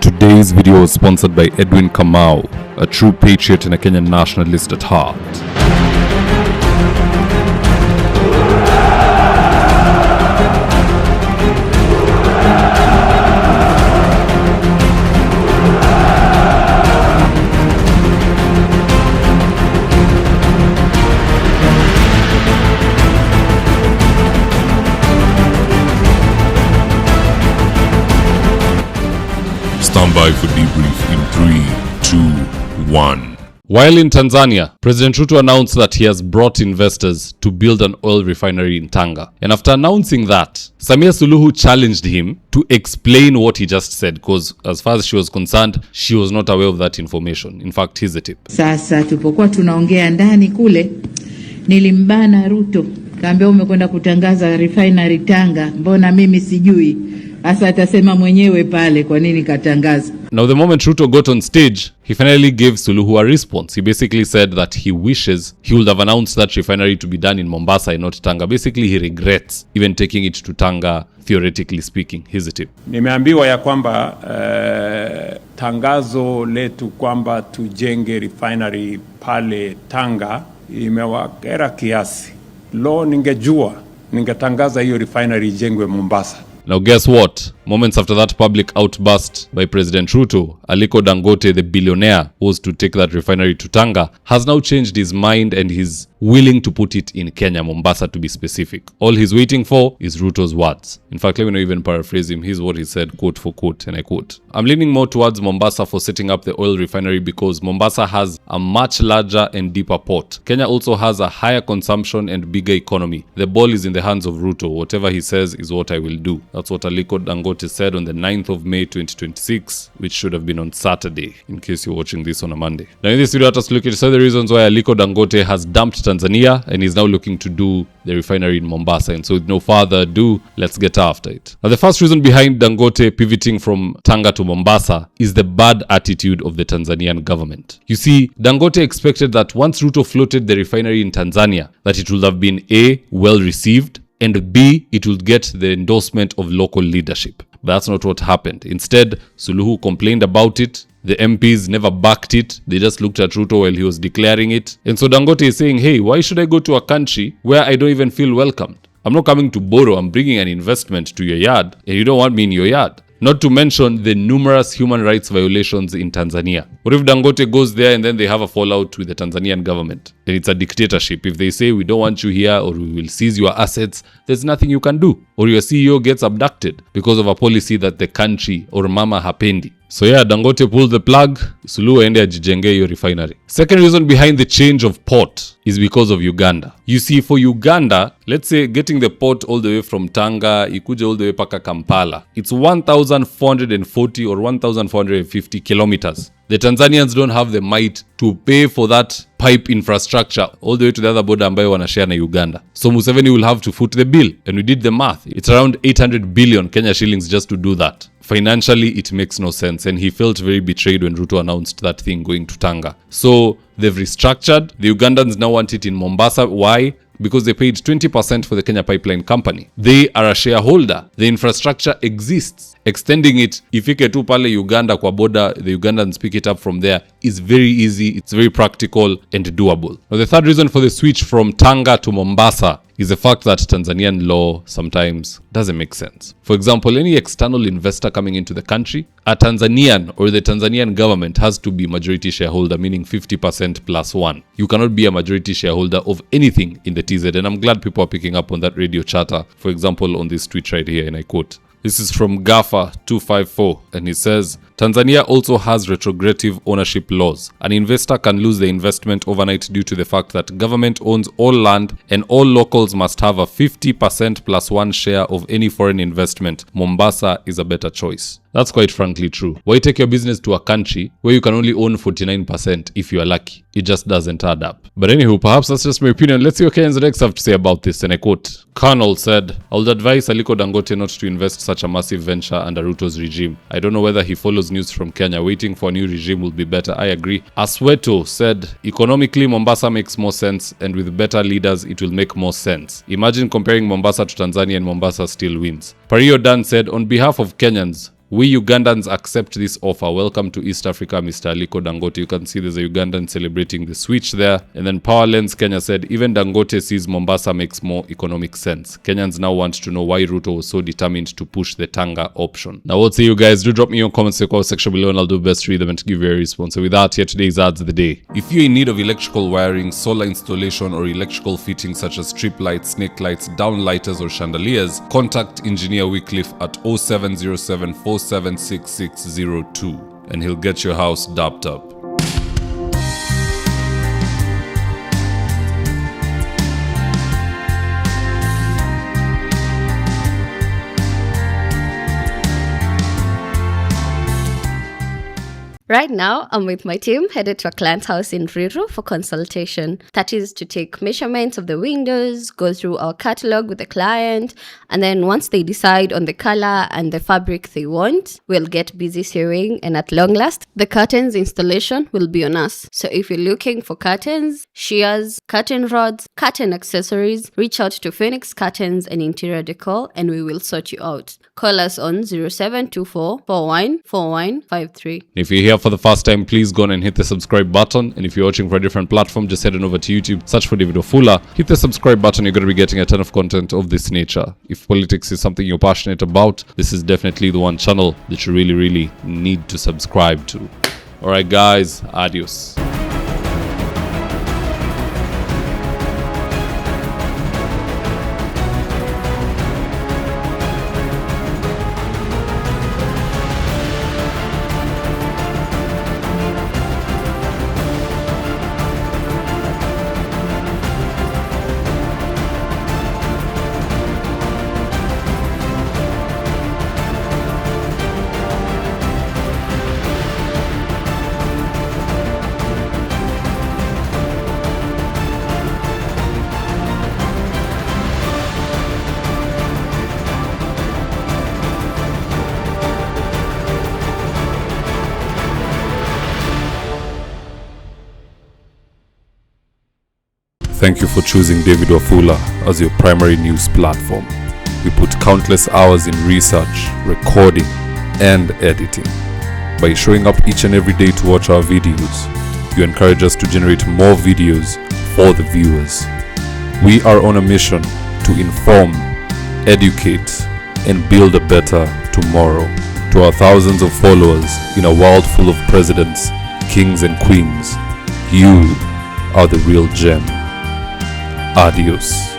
Today's video is sponsored by Edwin Kamau, a true patriot and a Kenyan nationalist at heart. Stand by for debrief in 3, 2, 1. While in Tanzania, President Ruto announced that he has brought investors to build an oil refinery in Tanga. And after announcing that, Samia Suluhu challenged him to explain what he just said, because as far as she was concerned, she was not aware of that information. In fact, here's the tip. Sasa tupokuwa tunaongea ndani kule, nilimbana Ruto, kaambia umekwenda kutangaza refinery Tanga, mbona mimi sijui? Asa atasema mwenyewe pale kwa nini katangaza. Now the moment Ruto got on stage, he finally gave Suluhu a response. He basically said that he wishes he would have announced that refinery to be done in Mombasa and not Tanga. Basically he regrets even taking it to Tanga, theoretically speaking. Here's the tip. Nimeambiwa ya kwamba tangazo letu kwamba tujenge refinery pale Tanga imewakera kiasi. Ningejua, ningetangaza hiyo refinery ijengwe Mombasa. Now guess what? Moments after that public outburst by President Ruto, Aliko Dangote, the billionaire who was to take that refinery to Tanga, has now changed his mind and he's willing to put it in Kenya, Mombasa to be specific. All he's waiting for is Ruto's words. In fact, let me not even paraphrase him. Here's what he said, quote for quote, and I quote. I'm leaning more towards Mombasa for setting up the oil refinery because Mombasa has a much larger and deeper port. Kenya also has a higher consumption and bigger economy. The ball is in the hands of Ruto. Whatever he says is what I will do. That's what Aliko Dangote said on the 9th of May 2026, which should have been on Saturday, in case you're watching this on a Monday. Now in this video, let us look at some of the reasons why Aliko Dangote has dumped Tanzania and is now looking to do the refinery in Mombasa. And so with no further ado, let's get after it. Now the first reason behind Dangote pivoting from Tanga to Mombasa is the bad attitude of the Tanzanian government. You see, Dangote expected that once Ruto floated the refinery in Tanzania, that it would have been A, well received, and B, it would get the endorsement of local leadership. But that's not what happened. Instead, Suluhu complained about it. The MPs never backed it. They just looked at Ruto while he was declaring it. And so Dangote is saying, hey, why should I go to a country where I don't even feel welcomed? I'm not coming to borrow. I'm bringing an investment to your yard, and you don't want me in your yard. Not to mention the numerous human rights violations in Tanzania. What if Dangote goes there and then they have a fallout with the Tanzanian government? And it's a dictatorship. If they say, we don't want you here or we will seize your assets, there's nothing you can do. Or your CEO gets abducted because of a policy that the country or mama hapendi. So yeah, Dangote pulled the plug, Suluhu ende ajijenge hiyo refinery. Second reason behind the change of port is because of Uganda. You see, for Uganda, let's say getting the port all the way from Tanga, ikuje all the way paka Kampala, it's 1,440 or 1,450 kilometers. The Tanzanians don't have the might to pay for that pipe infrastructure all the way to the other border ambayo wanashare na Uganda. So Museveni will have to foot the bill. And we did the math. It's around 800 billion Kenya shillings just to do that. Financially, it makes no sense. And he felt very betrayed when Ruto announced that thing going to Tanga. So they've restructured. The Ugandans now want it in Mombasa. Why? Because they paid 20% for the Kenya Pipeline Company. They are a shareholder. The infrastructure exists. Extending it, ifike tu pale Uganda kwa border, the Ugandans pick it up from there, is very easy, it's very practical and doable. Now the third reason for the switch from Tanga to Mombasa is the fact that Tanzanian law sometimes doesn't make sense. For example, any external investor coming into the country, a Tanzanian or the Tanzanian government has to be majority shareholder, meaning 50% plus one. You cannot be a majority shareholder of anything in the TZ, and I'm glad people are picking up on that radio chatter. For example, on this tweet right here, and I quote, this is from Gaffer254, and he says, Tanzania also has retrogressive ownership laws. An investor can lose the investment overnight due to the fact that government owns all land and all locals must have a 50% plus one share of any foreign investment. Mombasa is a better choice. That's quite frankly true. Why take your business to a country where you can only own 49% if you are lucky? It just doesn't add up. But anywho, perhaps that's just my opinion. Let's see what Kenyans next have to say about this. And I quote, Colonel said, I would advise Aliko Dangote not to invest such a massive venture under Ruto's regime. I don't know whether he follows news from Kenya. Waiting for a new regime will be better. I agree. Asweto said, economically, Mombasa makes more sense, and with better leaders, it will make more sense. Imagine comparing Mombasa to Tanzania and Mombasa still wins. Pario Dan said, on behalf of Kenyans, We Ugandans accept this offer. Welcome to East Africa, Mr. Aliko Dangote. You can see there's a Ugandan celebrating the switch there. And then Power Lens Kenya said, even Dangote sees Mombasa makes more economic sense. Kenyans now want to know why Ruto was so determined to push the Tanga option. Now, what say you guys? Do drop me your comments in the comment section below and I'll do my best to read them and to give you a response. So with that, here today's ads of the day. If you're in need of electrical wiring, solar installation, or electrical fittings such as strip lights, snake lights, downlighters, or chandeliers, contact Engineer Wycliffe at 0707 476602 and he'll get your house dapped up. Right now, I'm with my team headed to a client's house in Ruiru for consultation. That is to take measurements of the windows, go through our catalog with the client, and then once they decide on the color and the fabric they want, we'll get busy sewing, and at long last, the curtains installation will be on us. So if you're looking for curtains, shears, curtain rods, curtain accessories, reach out to Phoenix Curtains and Interior Decor and we will sort you out. Call us on 0724 414153. If you're here for the first time, please go on and hit the subscribe button. And if you're watching for a different platform, just head on over to YouTube, search for David Wafula, hit the subscribe button. You're going to be getting a ton of content of this nature. If politics is something you're passionate about, this is definitely the one channel that you really need to subscribe to. Alright guys, adios. Thank you for choosing David Wafula as your primary news platform. We put countless hours in research, recording, and editing. By showing up each and every day to watch our videos, you encourage us to generate more videos for the viewers. We are on a mission to inform, educate, and build a better tomorrow. To our thousands of followers in a world full of presidents, kings, and queens, you are the real gem. Adios.